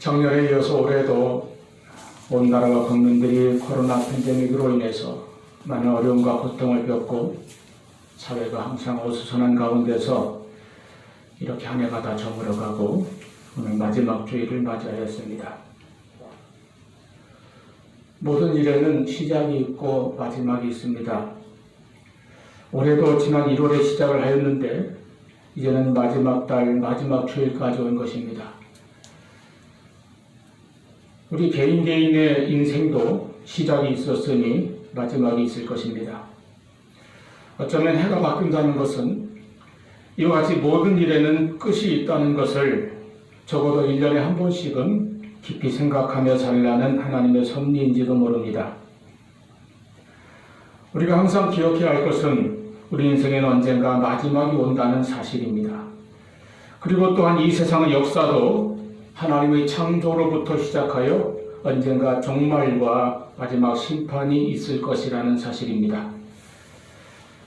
작년에 이어서 올해도 온 나라와 국민들이 코로나 팬데믹으로 인해서 많은 어려움과 고통을 겪고 사회가 항상 어수선한 가운데서 이렇게 한 해가 다 저물어가고 오늘 마지막 주일을 맞이하였습니다. 모든 일에는 시작이 있고 마지막이 있습니다. 올해도 지난 1월에 시작을 하였는데 이제는 마지막 달, 마지막 주일까지 온 것입니다. 우리 개인의 인생도 시작이 있었으니 마지막이 있을 것입니다. 어쩌면 해가 바뀐다는 것은 이와 같이 모든 일에는 끝이 있다는 것을 적어도 1년에 한 번씩은 깊이 생각하며 살라는 하나님의 섭리인지도 모릅니다. 우리가 항상 기억해야 할 것은 우리 인생에는 언젠가 마지막이 온다는 사실입니다. 그리고 또한 이 세상의 역사도 하나님의 창조로부터 시작하여 언젠가 종말과 마지막 심판이 있을 것이라는 사실입니다.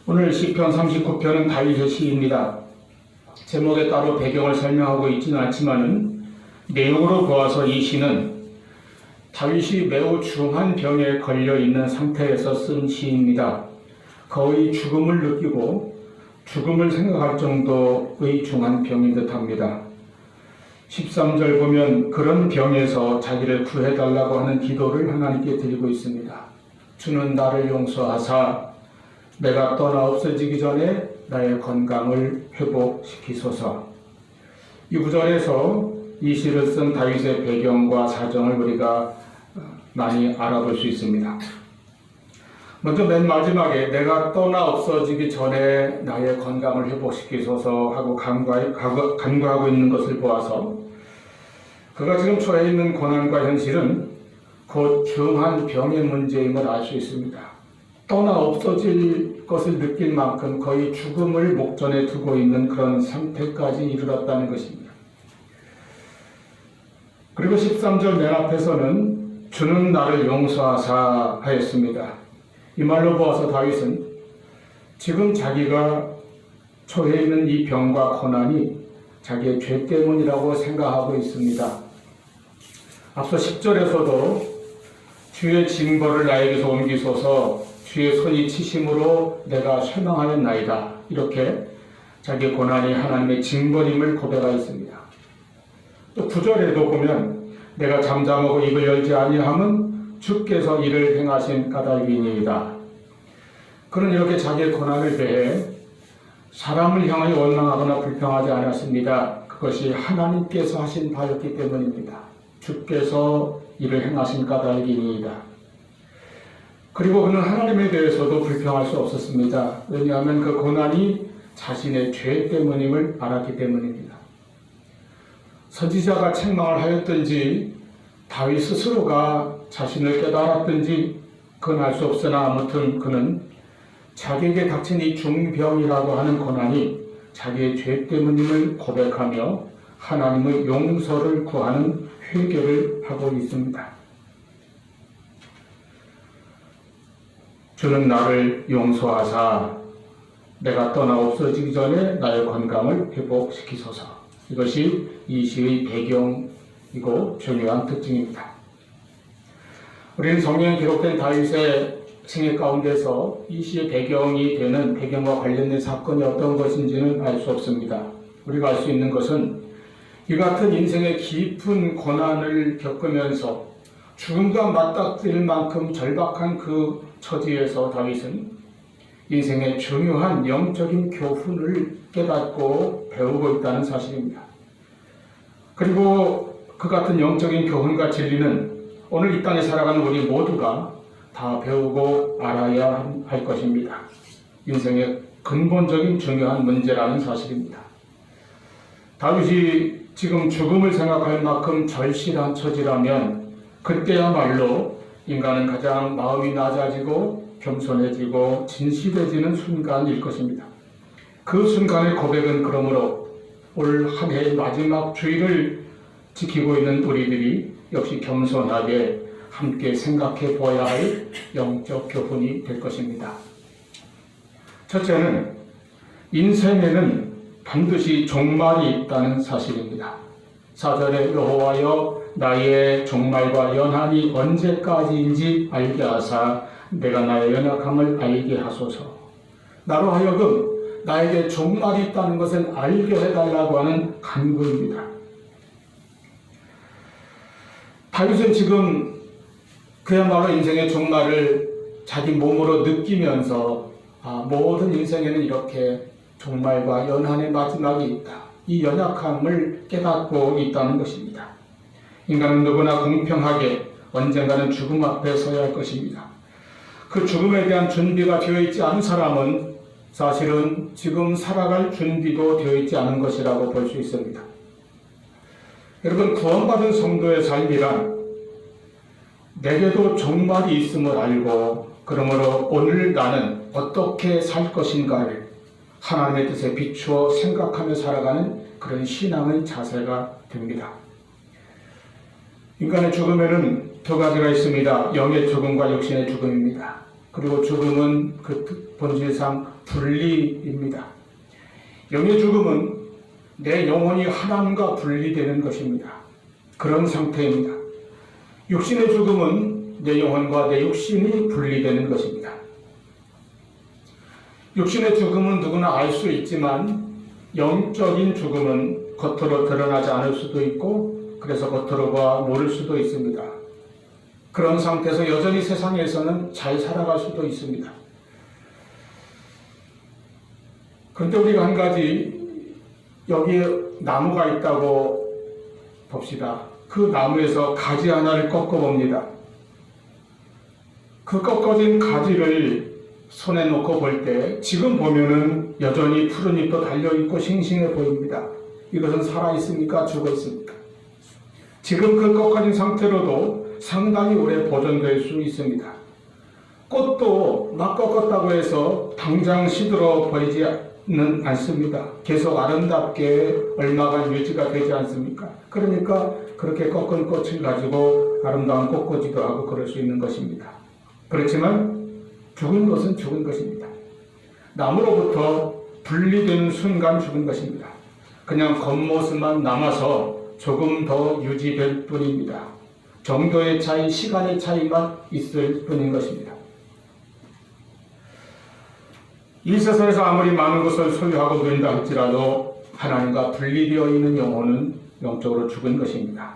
오늘 시편 39편은 다윗의 시입니다. 제목에 따로 배경을 설명하고 있지는 않지만은 내용으로 보아서 이 시는 다윗이 매우 중한 병에 걸려 있는 상태에서 쓴 시입니다. 거의 죽음을 느끼고 죽음을 생각할 정도의 중한 병인 듯합니다. 13절 보면 그런 병에서 자기를 구해달라고 하는 기도를 하나님께 드리고 있습니다. 주는 나를 용서하사 내가 떠나 없어지기 전에 나의 건강을 회복시키소서. 이 구절에서 이 시를 쓴 다윗의 배경과 사정을 우리가 많이 알아볼 수 있습니다. 먼저 맨 마지막에 내가 떠나 없어지기 전에 나의 건강을 회복시키소서 하고 간구하고 있는 것을 보아서 그가 지금 처해 있는 고난과 현실은 곧 중한 병의 문제임을 알 수 있습니다. 떠나 없어질 것을 느낄 만큼 거의 죽음을 목전에 두고 있는 그런 상태까지 이르렀다는 것입니다. 그리고 13절 맨 앞에서는 주는 나를 용서하사 하였습니다. 이 말로 보아서 다윗은 지금 자기가 처해 있는 이 병과 고난이 자기의 죄 때문이라고 생각하고 있습니다. 앞서 10절에서도 주의 징벌을 나에게서 옮기소서 주의 손이 치심으로 내가 실망하였나이다. 이렇게 자기의 고난이 하나님의 징벌임을 고백하였습니다. 또 9절에도 보면 내가 잠잠하고 입을 열지 아니함은 주께서 이를 행하신 까닭이니이다. 그는 이렇게 자기의 고난을 대해 사람을 향하여 원망하거나 불평하지 않았습니다. 그것이 하나님께서 하신 바였기 때문입니다. 주께서 이를 행하신 까닭이니이다. 그리고 그는 하나님에 대해서도 불평할 수 없었습니다. 왜냐하면 그 고난이 자신의 죄 때문임을 알았기 때문입니다. 선지자가 책망을 하였든지 다윗 스스로가 자신을 깨달았든지 그건 알 수 없으나 아무튼 그는 자기에게 닥친 이 중병이라고 하는 고난이 자기의 죄 때문임을 고백하며 하나님의 용서를 구하는 회개를 하고 있습니다. 주는 나를 용서하사 내가 떠나 없어지기 전에 나의 건강을 회복시키소서. 이것이 이 시의 배경이고 중요한 특징입니다. 우리는 성경에 기록된 다윗의 생애 가운데서 이 시의 배경이 되는 배경과 관련된 사건이 어떤 것인지는 알 수 없습니다. 우리가 알 수 있는 것은 이 같은 인생의 깊은 고난을 겪으면서 죽음과 맞닥뜨릴 만큼 절박한 그 처지에서 다윗은 인생의 중요한 영적인 교훈을 깨닫고 배우고 있다는 사실입니다. 그리고 그 같은 영적인 교훈과 진리는 오늘 이 땅에 살아가는 우리 모두가 다 배우고 알아야 할 것입니다. 인생의 근본적인 중요한 문제라는 사실입니다. 다윗이 지금 죽음을 생각할 만큼 절실한 처지라면 그때야말로 인간은 가장 마음이 낮아지고 겸손해지고 진실해지는 순간일 것입니다. 그 순간의 고백은 그러므로 올 한 해의 마지막 주일을 지키고 있는 우리들이 역시 겸손하게 함께 생각해 보아야 할 영적 교훈이 될 것입니다. 첫째는 인생에는 반드시 종말이 있다는 사실입니다. 4절에 여호와여 나의 종말과 연한이 언제까지인지 알게 하사 내가 나의 연약함을 알게 하소서. 나로 하여금 나에게 종말이 있다는 것을 알게 해달라고 하는 간구입니다. 다윗은 지금 그야말로 인생의 종말을 자기 몸으로 느끼면서 모든 인생에는 이렇게 종말과 연한의 마지막이 있다. 이 연약함을 깨닫고 있다는 것입니다. 인간은 누구나 공평하게 언젠가는 죽음 앞에 서야 할 것입니다. 그 죽음에 대한 준비가 되어 있지 않은 사람은 사실은 지금 살아갈 준비도 되어 있지 않은 것이라고 볼 수 있습니다. 여러분, 구원받은 성도의 삶이란 내게도 종말이 있음을 알고 그러므로 오늘 나는 어떻게 살 것인가를 하나님의 뜻에 비추어 생각하며 살아가는 그런 신앙의 자세가 됩니다. 인간의 죽음에는 두 가지가 있습니다. 영의 죽음과 육신의 죽음입니다. 그리고 죽음은 그 본질상 분리입니다. 영의 죽음은 내 영혼이 하나님과 분리되는 것입니다. 그런 상태입니다. 육신의 죽음은 내 영혼과 내 육신이 분리되는 것입니다. 육신의 죽음은 누구나 알 수 있지만 영적인 죽음은 겉으로 드러나지 않을 수도 있고 그래서 겉으로 봐 모를 수도 있습니다. 그런 상태에서 여전히 세상에서는 잘 살아갈 수도 있습니다. 그런데 우리가 한 가지 여기에 나무가 있다고 봅시다. 그 나무에서 가지 하나를 꺾어봅니다. 그 꺾어진 가지를 손에 놓고 볼 때 지금 보면은 여전히 푸른 잎도 달려있고 싱싱해 보입니다. 이것은 살아있습니까? 죽어있습니까? 지금 그 꺾어진 상태로도 상당히 오래 보존될 수 있습니다. 꽃도 막 꺾었다고 해서 당장 시들어 버리지는 않습니다. 계속 아름답게 얼마간 유지가 되지 않습니까? 그러니까 그렇게 꺾은 꽃을 가지고 아름다운 꽃꽂이도 하고 그럴 수 있는 것입니다. 그렇지만 죽은 것은 죽은 것입니다. 나무로부터 분리되는 순간 죽은 것입니다. 그냥 겉모습만 남아서 조금 더 유지될 뿐입니다. 정도의 차이, 시간의 차이만 있을 뿐인 것입니다. 이 세상에서 아무리 많은 것을 소유하고 누린다 할지라도 하나님과 분리되어 있는 영혼은 영적으로 죽은 것입니다.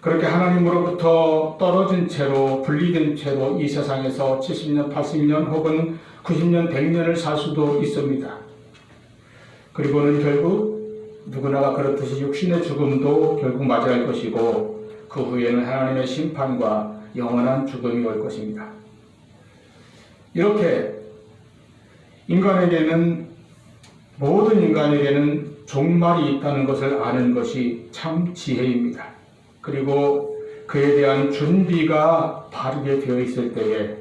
그렇게 하나님으로부터 떨어진 채로 분리된 채로 이 세상에서 70년, 80년 혹은 90년, 100년을 살 수도 있습니다. 그리고는 결국 누구나가 그렇듯이 육신의 죽음도 결국 맞이할 것이고 그 후에는 하나님의 심판과 영원한 죽음이 올 것입니다. 이렇게 모든 인간에게는 종말이 있다는 것을 아는 것이 참 지혜입니다. 그리고 그에 대한 준비가 바르게 되어 있을 때에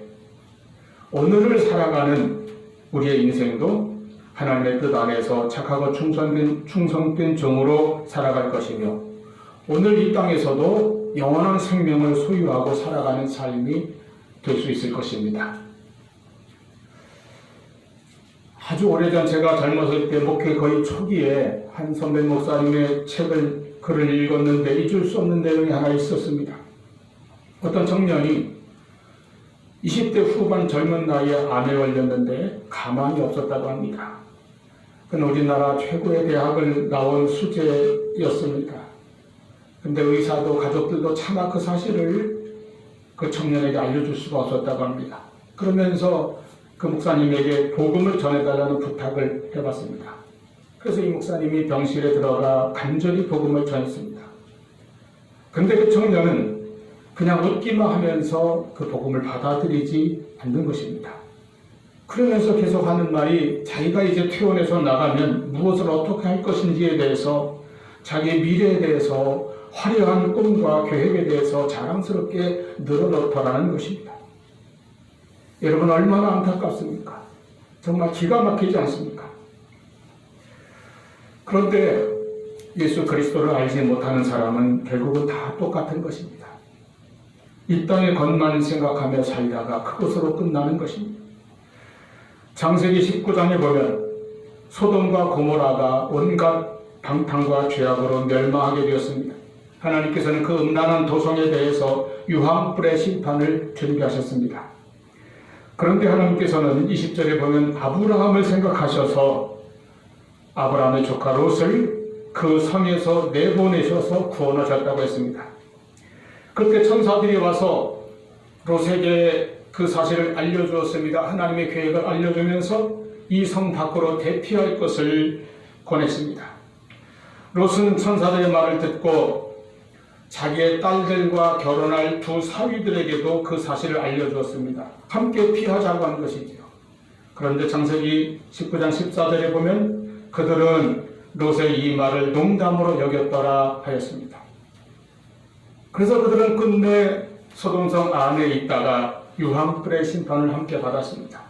오늘을 살아가는 우리의 인생도 하나님의 뜻 안에서 착하고 충성된 종으로 살아갈 것이며 오늘 이 땅에서도 영원한 생명을 소유하고 살아가는 삶이 될 수 있을 것입니다. 아주 오래전 제가 젊었을 때 목회 거의 초기에 한 선배 목사님의 글을 읽었는데 잊을 수 없는 내용이 하나 있었습니다. 어떤 청년이 20대 후반 젊은 나이에 암에 걸렸는데 가망이 없었다고 합니다. 그는 우리나라 최고의 대학을 나온 수재였습니다. 근데 의사도 가족들도 차마 그 사실을 그 청년에게 알려줄 수가 없었다고 합니다. 그러면서 그 목사님에게 복음을 전해달라는 부탁을 해봤습니다. 그래서 이 목사님이 병실에 들어가 간절히 복음을 전했습니다. 근데 그 청년은 그냥 웃기만 하면서 그 복음을 받아들이지 않는 것입니다. 그러면서 계속 하는 말이 자기가 이제 퇴원해서 나가면 무엇을 어떻게 할 것인지에 대해서 자기의 미래에 대해서 화려한 꿈과 계획에 대해서 자랑스럽게 늘어놓더라는 것입니다. 여러분 얼마나 안타깝습니까? 정말 기가 막히지 않습니까? 그런데 예수 그리스도를 알지 못하는 사람은 결국은 다 똑같은 것입니다. 이 땅의 것만 생각하며 살다가 그것으로 끝나는 것입니다. 창세기 19장에 보면 소돔과 고모라가 온갖 방탕과 죄악으로 멸망하게 되었습니다. 하나님께서는 그 음란한 도성에 대해서 유황불의 심판을 준비하셨습니다. 그런데 하나님께서는 20절에 보면 아브라함을 생각하셔서 아브라함의 조카 롯을 그 성에서 내보내셔서 구원하셨다고 했습니다. 그때 천사들이 와서 롯에게 그 사실을 알려주었습니다. 하나님의 계획을 알려주면서 이 성 밖으로 대피할 것을 권했습니다. 롯은 천사들의 말을 듣고 자기의 딸들과 결혼할 두 사위들에게도 그 사실을 알려주었습니다. 함께 피하자고 한 것이지요. 그런데 창세기 19장 14절에 보면 그들은 롯의 이 말을 농담으로 여겼더라 하였습니다. 그래서 그들은 끝내 소돔성 안에 있다가 유황불의 심판을 함께 받았습니다.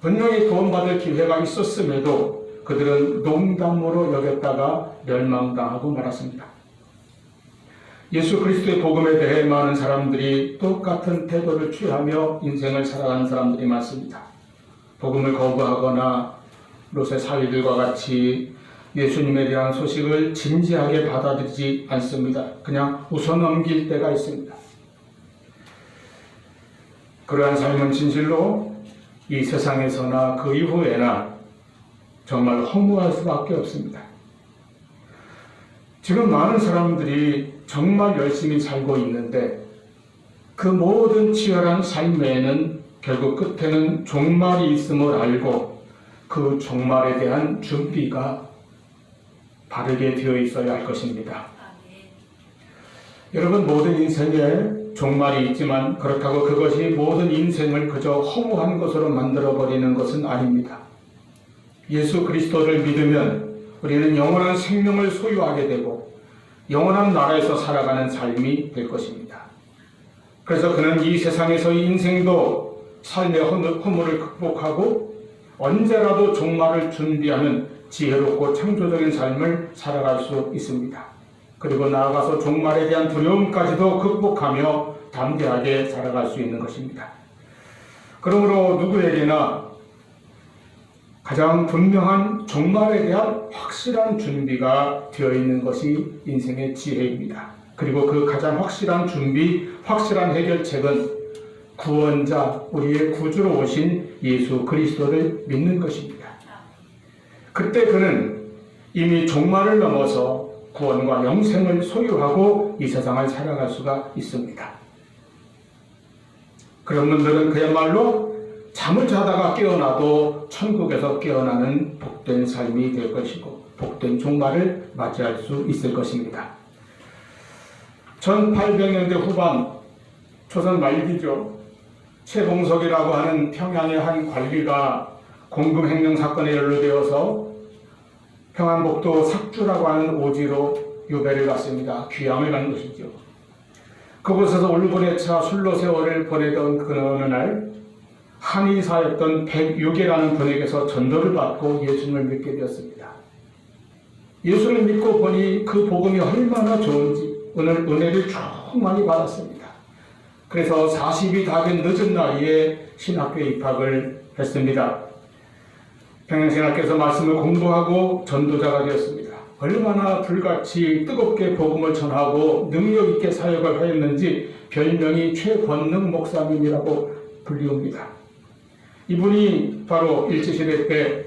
분명히 구원받을 기회가 있었음에도 그들은 농담으로 여겼다가 멸망당하고 말았습니다. 예수 그리스도의 복음에 대해 많은 사람들이 똑같은 태도를 취하며 인생을 살아가는 사람들이 많습니다. 복음을 거부하거나 롯의 사위들과 같이 예수님에 대한 소식을 진지하게 받아들이지 않습니다. 그냥 웃어넘길 때가 있습니다. 그러한 삶은 진실로 이 세상에서나 그 이후에나 정말 허무할 수밖에 없습니다. 지금 많은 사람들이 정말 열심히 살고 있는데 그 모든 치열한 삶에는 결국 끝에는 종말이 있음을 알고 그 종말에 대한 준비가 바르게 되어 있어야 할 것입니다. 여러분, 모든 인생에 종말이 있지만 그렇다고 그것이 모든 인생을 그저 허무한 것으로 만들어버리는 것은 아닙니다. 예수 그리스도를 믿으면 우리는 영원한 생명을 소유하게 되고 영원한 나라에서 살아가는 삶이 될 것입니다. 그래서 그는 이 세상에서의 인생도 삶의 허물을 극복하고 언제라도 종말을 준비하는 지혜롭고 창조적인 삶을 살아갈 수 있습니다. 그리고 나아가서 종말에 대한 두려움까지도 극복하며 담대하게 살아갈 수 있는 것입니다. 그러므로 누구에게나 가장 분명한 종말에 대한 확실한 준비가 되어 있는 것이 인생의 지혜입니다. 그리고 그 가장 확실한 준비, 확실한 해결책은 구원자, 우리의 구주로 오신 예수 그리스도를 믿는 것입니다. 그때 그는 이미 종말을 넘어서 구원과 영생을 소유하고 이 세상을 살아갈 수가 있습니다. 그런 분들은 그야말로 잠을 자다가 깨어나도 천국에서 깨어나는 복된 삶이 될 것이고 복된 종말을 맞이할 수 있을 것입니다. 1800년대 후반 조선 말기죠. 최봉석이라고 하는 평양의 한 관리가 공금횡령 사건에 연루되어서 평안북도 삭주라고 하는 오지로 유배를 갔습니다. 귀향을 간 것이죠. 그곳에서 울분에 차 술로 세월을 보내던 그 어느 날 한의사였던 백유계라는 분에게서 전도를 받고 예수님을 믿게 되었습니다. 예수를 믿고 보니 그 복음이 얼마나 좋은지 오늘 은혜를 충만히 받았습니다. 그래서 40이 다 된 늦은 나이에 신학교에 입학을 했습니다. 평양신학교에서 말씀을 공부하고 전도자가 되었습니다. 얼마나 불같이 뜨겁게 복음을 전하고 능력 있게 사역을 하였는지 별명이 최권능 목사님이라고 불리웁니다. 이분이 바로 일제시대 때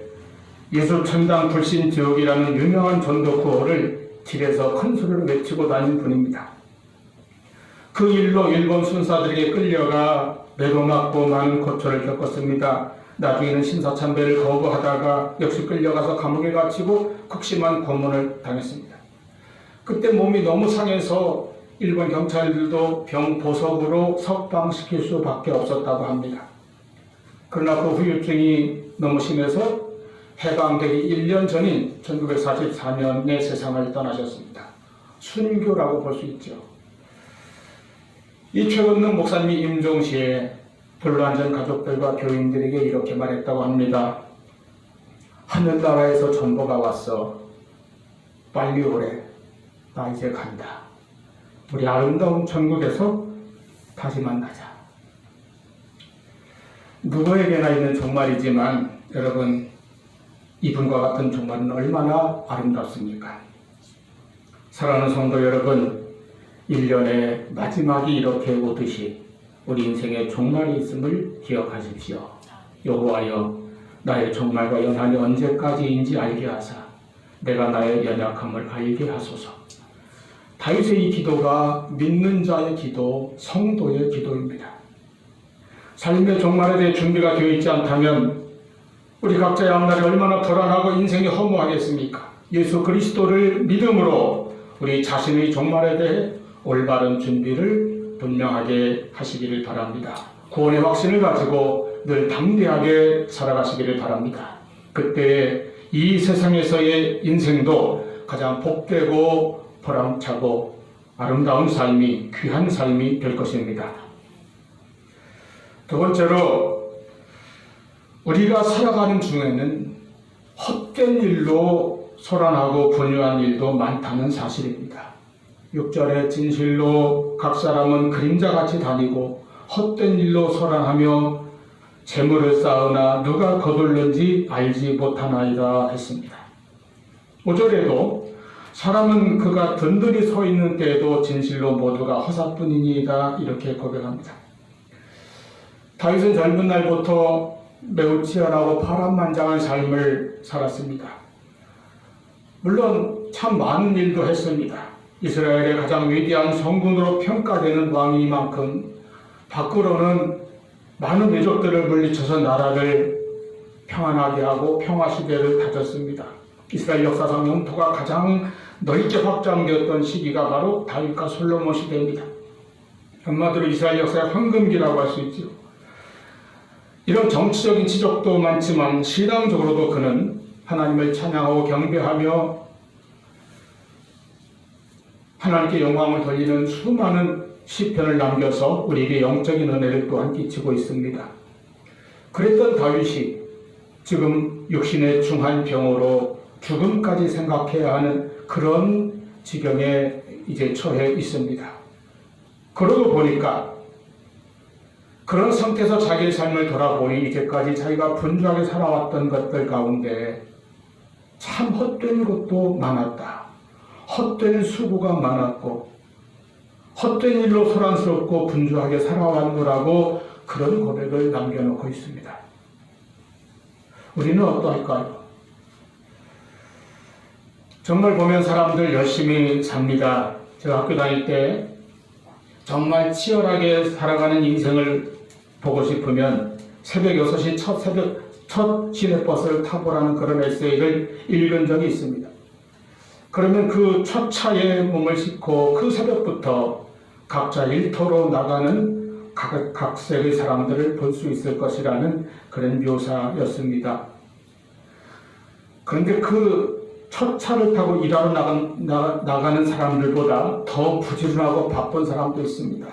예수천당 불신 지옥이라는 유명한 전도 구호를 길에서 큰 소리로 외치고 다닌 분입니다. 그 일로 일본 순사들에게 끌려가 매도 맞고 많은 고초를 겪었습니다. 나중에는 신사참배를 거부하다가 역시 끌려가서 감옥에 갇히고 극심한 고문을 당했습니다. 그때 몸이 너무 상해서 일본 경찰들도 병보석으로 석방시킬 수밖에 없었다고 합니다. 그러나 그 후유증이 너무 심해서 해방되기 1년 전인 1944년에 세상을 떠나셨습니다. 순교라고 볼 수 있죠. 이 최건능 목사님이 임종시에 불로앉은 가족들과 교인들에게 이렇게 말했다고 합니다. 하늘나라에서 전보가 왔어. 빨리 오래. 나 이제 간다. 우리 아름다운 천국에서 다시 만나자. 누구에게나 있는 종말이지만 여러분, 이분과 같은 종말은 얼마나 아름답습니까? 사랑하는 성도 여러분, 1년의 마지막이 이렇게 오듯이 우리 인생의 종말이 있음을 기억하십시오. 여호와여, 나의 종말과 연한이 언제까지인지 알게 하사 내가 나의 연약함을 알게 하소서. 다윗의 이 기도가 믿는 자의 기도, 성도의 기도입니다. 삶의 종말에 대해 준비가 되어 있지 않다면 우리 각자의 앞날이 얼마나 불안하고 인생이 허무하겠습니까? 예수 그리스도를 믿음으로 우리 자신의 종말에 대해 올바른 준비를 분명하게 하시기를 바랍니다. 구원의 확신을 가지고 늘 담대하게 살아가시기를 바랍니다. 그때 이 세상에서의 인생도 가장 복되고 보람차고 아름다운 삶이, 귀한 삶이 될 것입니다. 두 번째로, 우리가 살아가는 중에는 헛된 일로 소란하고 분유한 일도 많다는 사실입니다. 6절에 진실로 각 사람은 그림자같이 다니고 헛된 일로 소란하며 재물을 쌓으나 누가 거둘는지 알지 못하나이다 했습니다. 5절에도 사람은 그가 든든히 서 있는 때에도 진실로 모두가 허사뿐이니이다 이렇게 고백합니다. 다윗은 젊은 날부터 매우 치열하고 파란만장한 삶을 살았습니다. 물론 참 많은 일도 했습니다. 이스라엘의 가장 위대한 성군으로 평가되는 왕이만큼 밖으로는 많은 민족들을 물리쳐서 나라를 평안하게 하고 평화시대를 다졌습니다. 이스라엘 역사상 영토가 가장 넓게 확장되었던 시기가 바로 다윗과 솔로몬 시대입니다. 한마디로 이스라엘 역사의 황금기라고 할 수 있죠. 이런 정치적인 지적도 많지만 신앙적으로도 그는 하나님을 찬양하고 경배하며 하나님께 영광을 돌리는 수많은 시편을 남겨서 우리에게 영적인 은혜를 또한 끼치고 있습니다. 그랬던 다윗이 지금 육신의 중한 병으로 죽음까지 생각해야 하는 그런 지경에 이제 처해 있습니다. 그러고 보니까 그런 상태에서 자기의 삶을 돌아보니 이제까지 자기가 분주하게 살아왔던 것들 가운데 참 헛된 것도 많았다. 헛된 수고가 많았고 헛된 일로 소란스럽고 분주하게 살아왔노라고 그런 고백을 남겨놓고 있습니다. 우리는 어떠할까요? 정말 보면 사람들 열심히 삽니다. 제가 학교 다닐 때 정말 치열하게 살아가는 인생을 보고 싶으면 새벽 6시 첫 시내버스를 타보라는 그런 에세이를 읽은 적이 있습니다. 그러면 그 첫 차에 몸을 싣고 그 새벽부터 각자 일터로 나가는 각색의 사람들을 볼 수 있을 것이라는 그런 묘사였습니다. 그런데 그 첫 차를 타고 일하러 나가는 사람들보다 더 부지런하고 바쁜 사람도 있습니다.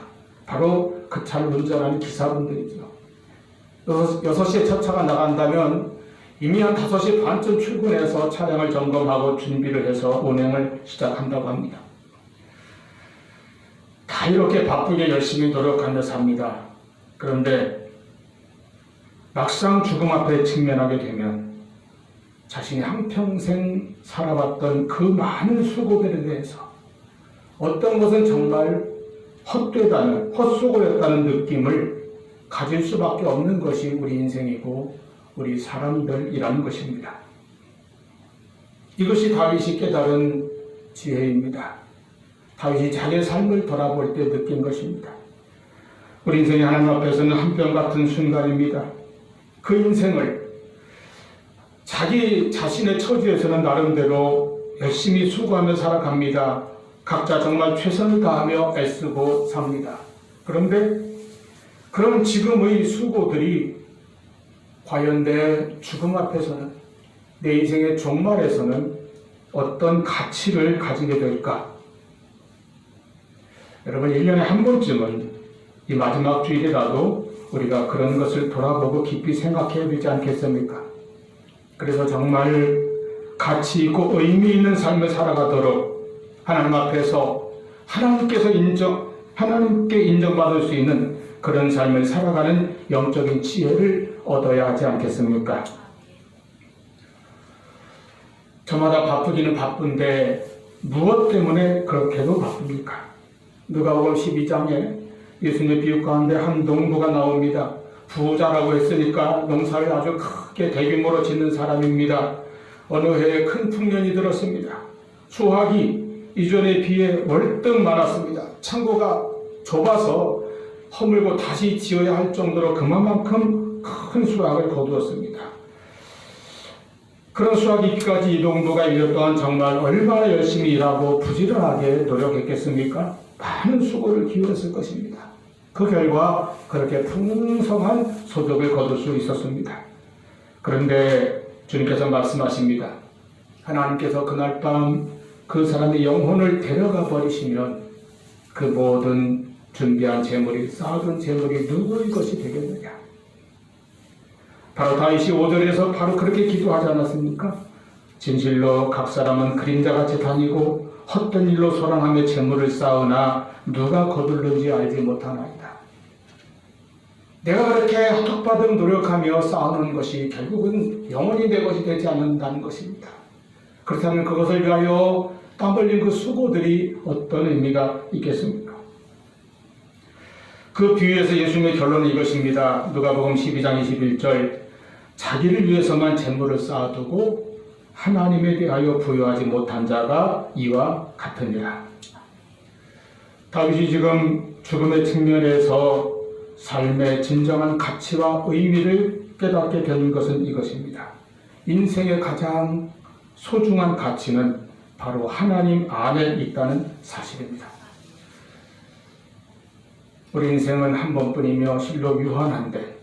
바로 그 차를 운전하는 기사분들이죠. 6시에 첫 차가 나간다면 이미 한 5시 반쯤 출근해서 차량을 점검하고 준비를 해서 운행을 시작한다고 합니다. 다 이렇게 바쁘게 열심히 노력하며 삽니다. 그런데 막상 죽음 앞에 직면하게 되면 자신이 한평생 살아왔던 그 많은 수고들에 대해서 어떤 것은 정말 헛되다는, 헛수고였다는 느낌을 가질 수밖에 없는 것이 우리 인생이고 우리 사람들이라는 것입니다. 이것이 다윗이 깨달은 지혜입니다. 다윗이 자기의 삶을 돌아볼 때 느낀 것입니다. 우리 인생이 하나님 앞에서는 한뼘 같은 순간입니다. 그 인생을 자기 자신의 처지에서는 나름대로 열심히 수고하며 살아갑니다. 각자 정말 최선을 다하며 애쓰고 삽니다. 그런데 그런 지금의 수고들이 과연 내 죽음 앞에서는, 내 인생의 종말에서는 어떤 가치를 가지게 될까? 여러분, 1년에 한 번쯤은 이 마지막 주일이라도 우리가 그런 것을 돌아보고 깊이 생각해야 되지 않겠습니까? 그래서 정말 가치 있고 의미 있는 삶을 살아가도록 하나님 앞에서 하나님께 인정받을 수 있는 그런 삶을 살아가는 영적인 지혜를 얻어야 하지 않겠습니까? 저마다 바쁘기는 바쁜데 무엇 때문에 그렇게도 바쁩니까? 누가복음 12장에 예수님의 비유 가운데 한 농부가 나옵니다. 부자라고 했으니까 농사를 아주 크게 대규모로 짓는 사람입니다. 어느 해에 큰 풍년이 들었습니다. 수확이 이전에 비해 월등 많았습니다. 창고가 좁아서 허물고 다시 지어야 할 정도로 그만큼 큰 수확을 거두었습니다. 그런 수확이 있기까지 이 농부가 1년 동안 정말 얼마나 열심히 일하고 부지런하게 노력했겠습니까? 많은 수고를 기울였을 것입니다. 그 결과 그렇게 풍성한 소득을 거둘 수 있었습니다. 그런데 주님께서 말씀하십니다. 하나님께서 그날 밤 그 사람의 영혼을 데려가 버리시면 그 모든 준비한 재물이, 쌓아둔 재물이 누구의 것이 되겠느냐? 바로 다윗이 5절에서 바로 그렇게 기도하지 않았습니까? 진실로 각 사람은 그림자같이 다니고 헛된 일로 소란하며 재물을 쌓으나 누가 거둘는지 알지 못하나이다. 내가 그렇게 헛받음 노력하며 쌓아놓은 것이 결국은 영원히 내 것이 되지 않는다는 것입니다. 그렇다면 그것을 위하여 땀 흘린 그 수고들이 어떤 의미가 있겠습니까? 그 비유에서 예수님의 결론은 이것입니다. 누가복음 12장 21절, 자기를 위해서만 재물을 쌓아두고 하나님에 대하여 부여하지 못한 자가 이와 같으니라. 다윗이 지금 죽음의 측면에서 삶의 진정한 가치와 의미를 깨닫게 되는 것은 이것입니다. 인생의 가장 소중한 가치는 바로 하나님 안에 있다는 사실입니다. 우리 인생은 한 번뿐이며 실로 유한한데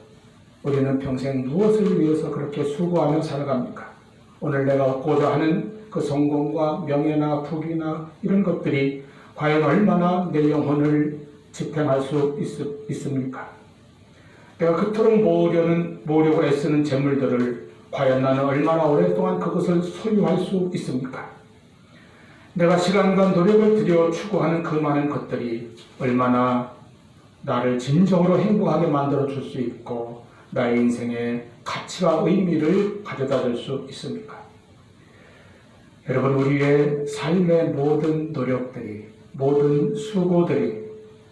우리는 평생 무엇을 위해서 그렇게 수고하며 살아갑니까? 오늘 내가 얻고자 하는 그 성공과 명예나 부귀나 이런 것들이 과연 얼마나 내 영혼을 지탱할 수 있습니까? 내가 그토록 모으려고 애쓰는 재물들을 과연 나는 얼마나 오랫동안 그것을 소유할 수 있습니까? 내가 시간과 노력을 들여 추구하는 그 많은 것들이 얼마나 나를 진정으로 행복하게 만들어 줄 수 있고 나의 인생에 가치와 의미를 가져다 줄 수 있습니까? 여러분, 우리의 삶의 모든 노력들이, 모든 수고들이,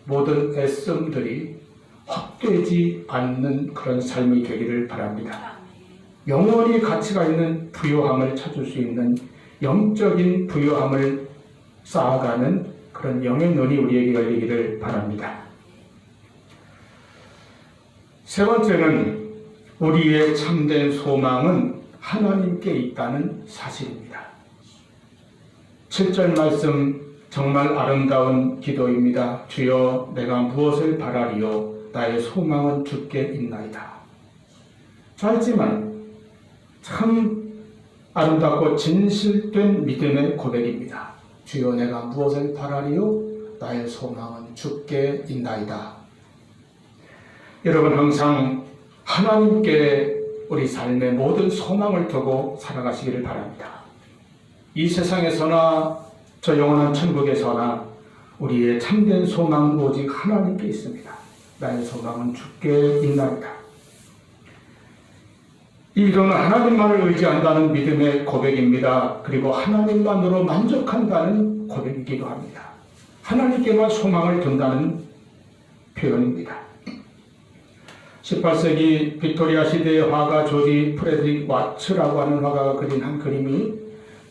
모든 애씀들이 헛되지 않는 그런 삶이 되기를 바랍니다. 영원히 가치가 있는 부요함을 찾을 수 있는 영적인 부요함을 쌓아가는 그런 영의 눈이 우리에게 열리기를 바랍니다. 세 번째는 우리의 참된 소망은 하나님께 있다는 사실입니다. 7절 말씀 정말 아름다운 기도입니다. 주여 내가 무엇을 바라리요 나의 소망은 주께 있나이다. 짧지만 참 아름답고 진실된 믿음의 고백입니다. 주여 내가 무엇을 바라리요 나의 소망은 주께 있나이다. 여러분, 항상 하나님께 우리 삶의 모든 소망을 두고 살아가시기를 바랍니다. 이 세상에서나 저 영원한 천국에서나 우리의 참된 소망은 오직 하나님께 있습니다. 나의 소망은 주께 있나이다. 이 기도는 하나님만을 의지한다는 믿음의 고백입니다. 그리고 하나님만으로 만족한다는 고백이기도 합니다. 하나님께만 소망을 둔다는 표현입니다. 18세기 빅토리아 시대의 화가 조지 프레드릭 와츠라고 하는 화가가 그린 한 그림이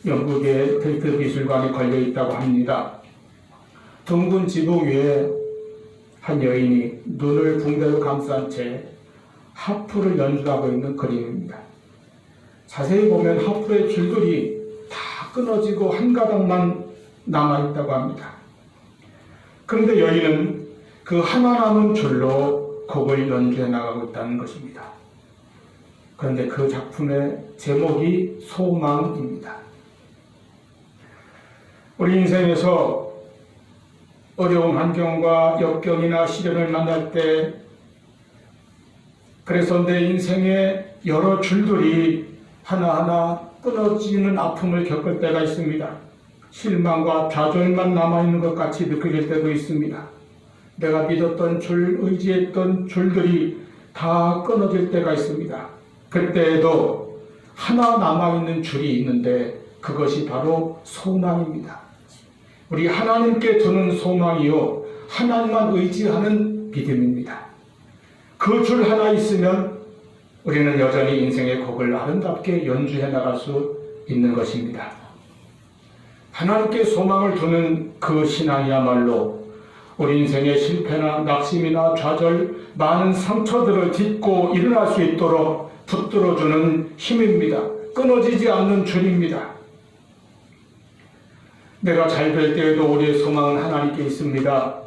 영국의 테이트 미술관에 걸려 있다고 합니다. 둥근 지붕 위에 한 여인이 눈을 붕대로 감싼 채 하프를 연주하고 있는 그림입니다. 자세히 보면 하프의 줄들이 다 끊어지고 한 가닥만 남아있다고 합니다. 그런데 여인은 그 하나 남은 줄로 곡을 연주해 나가고 있다는 것입니다. 그런데 그 작품의 제목이 소망입니다. 우리 인생에서 어려운 환경과 역경이나 시련을 만날 때 그래서 내 인생의 여러 줄들이 하나하나 끊어지는 아픔을 겪을 때가 있습니다. 실망과 좌절만 남아있는 것 같이 느껴질 때도 있습니다. 내가 믿었던 줄, 의지했던 줄들이 다 끊어질 때가 있습니다. 그때에도 하나 남아있는 줄이 있는데 그것이 바로 소망입니다. 우리 하나님께 두는 소망이요, 하나님만 의지하는 믿음입니다. 그 줄 하나 있으면 우리는 여전히 인생의 곡을 아름답게 연주해 나갈 수 있는 것입니다. 하나님께 소망을 두는 그 신앙이야말로 우리 인생의 실패나 낙심이나 좌절, 많은 상처들을 딛고 일어날 수 있도록 붙들어주는 힘입니다. 끊어지지 않는 줄입니다. 내가 잘 될 때에도 우리의 소망은 하나님께 있습니다.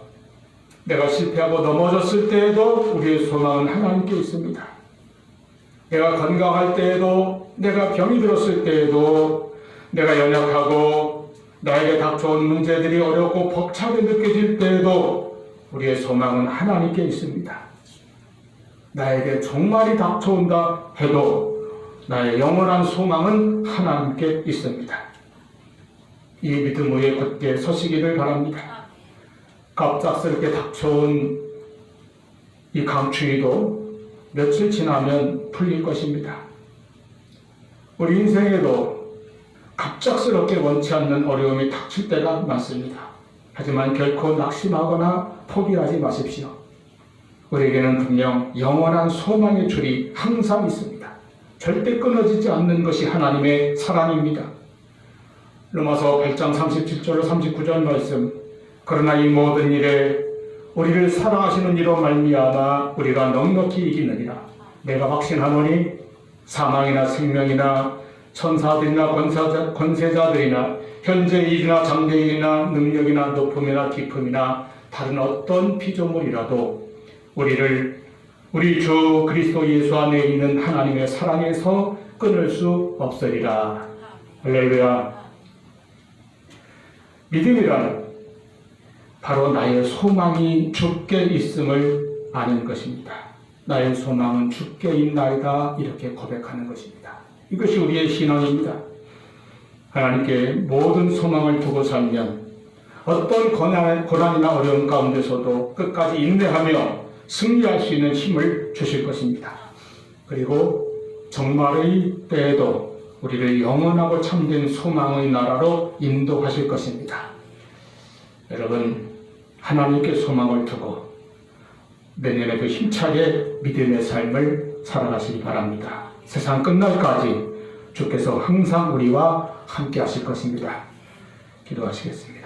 내가 실패하고 넘어졌을 때에도 우리의 소망은 하나님께 있습니다. 내가 건강할 때에도, 내가 병이 들었을 때에도, 내가 연약하고 나에게 닥쳐온 문제들이 어렵고 벅차게 느껴질 때에도 우리의 소망은 하나님께 있습니다. 나에게 종말이 닥쳐온다 해도 나의 영원한 소망은 하나님께 있습니다. 이 믿음 위에 굳게 서시기를 바랍니다. 갑작스럽게 닥쳐온 이 강추위도 며칠 지나면 풀릴 것입니다. 우리 인생에도 갑작스럽게 원치 않는 어려움이 닥칠 때가 많습니다. 하지만 결코 낙심하거나 포기하지 마십시오. 우리에게는 분명 영원한 소망의 줄이 항상 있습니다. 절대 끊어지지 않는 것이 하나님의 사랑입니다. 로마서 8장 37절로 39절 말씀, 그러나 이 모든 일에 우리를 사랑하시는 이로 말미암아 우리가 넉넉히 이기느니라. 내가 확신하노니 사망이나 생명이나 천사들이나 권세자들이나 현재 일이나 장래일이나 능력이나 높음이나 깊음이나 다른 어떤 피조물이라도 우리 주 그리스도 예수 안에 있는 하나님의 사랑에서 끊을 수 없으리라. 할렐루야. 믿음이란 바로 나의 소망이 주께 있음을 아는 것입니다. 나의 소망은 주께 있나이다, 이렇게 고백하는 것입니다. 이것이 우리의 신앙입니다. 하나님께 모든 소망을 두고 살면 어떤 고난이나 어려움 가운데서도 끝까지 인내하며 승리할 수 있는 힘을 주실 것입니다. 그리고 정말의 때에도 우리를 영원하고 참된 소망의 나라로 인도하실 것입니다. 여러분, 하나님께 소망을 두고 내년에도 힘차게 믿음의 삶을 살아가시기 바랍니다. 세상 끝날까지 주께서 항상 우리와 함께 하실 것입니다. 기도하시겠습니다.